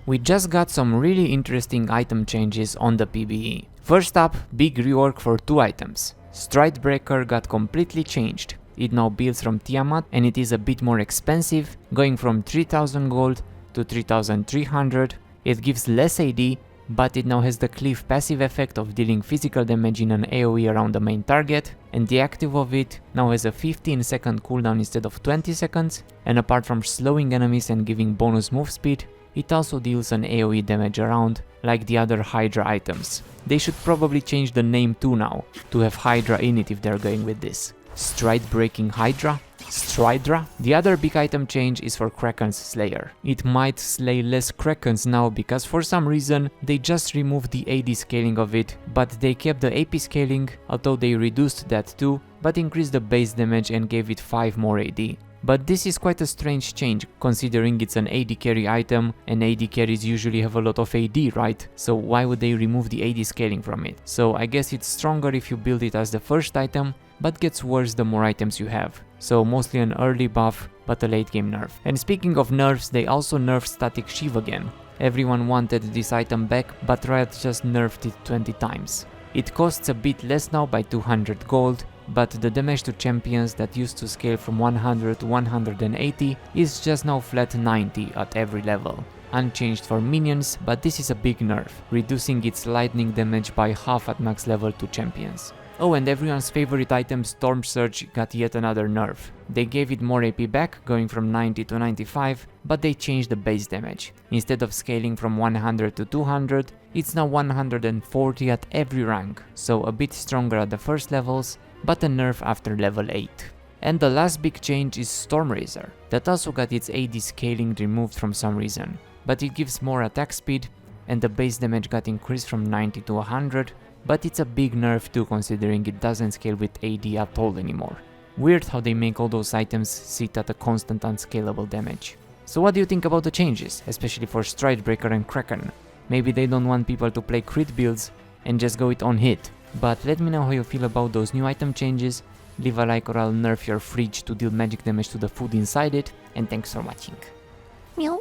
We just got some really interesting item changes on the PvE. First up, big rework for 2 items. Stridebreaker got completely changed. It now builds from Tiamat and it is a bit more expensive, going from 3000 gold to 3300. It gives less AD, but it now has the Cliff passive effect of dealing physical damage in an AoE around the main target, and the active of it now has a 15-second cooldown instead of 20 seconds, and apart from slowing enemies and giving bonus move speed, it also deals an AoE damage around, like the other Hydra items. They should probably change the name too now, to have Hydra in it if they're going with this. Stride Breaking Hydra? Stridra? The other big item change is for Krakens Slayer. It might slay less Krakens now because for some reason they just removed the AD scaling of it, but they kept the AP scaling, although they reduced that too, but increased the base damage and gave it 5 more AD. But this is quite a strange change, considering it's an AD carry item, and AD carries usually have a lot of AD, right? So why would they remove the AD scaling from it? So I guess it's stronger if you build it as the first item, but gets worse the more items you have. So mostly an early buff, but a late game nerf. And speaking of nerfs, they also nerfed static Shiv again. Everyone wanted this item back, but Riot just nerfed it 20 times. It costs a bit less now by 200 gold, but the damage to champions that used to scale from 100 to 180 is just now flat 90 at every level. Unchanged for minions, but this is a big nerf, reducing its lightning damage by half at max level to champions. Oh, and everyone's favorite item Storm Surch got yet another nerf. They gave it more AP back, going from 90 to 95, but they changed the base damage. Instead of scaling from 100 to 200, it's now 140 at every rank, so a bit stronger at the first levels, but a nerf after level 8. And the last big change is Stormrazor, that also got its AD scaling removed from some reason, but it gives more attack speed, and the base damage got increased from 90 to 100, but it's a big nerf too considering it doesn't scale with AD at all anymore. Weird how they make all those items sit at a constant unscalable damage. So what do you think about the changes, especially for Stridebreaker and Kraken? Maybe they don't want people to play crit builds and just go it on hit. But let me know how you feel about those new item changes, leave a like or I'll nerf your fridge to deal magic damage to the food inside it, and thanks for watching. Meow.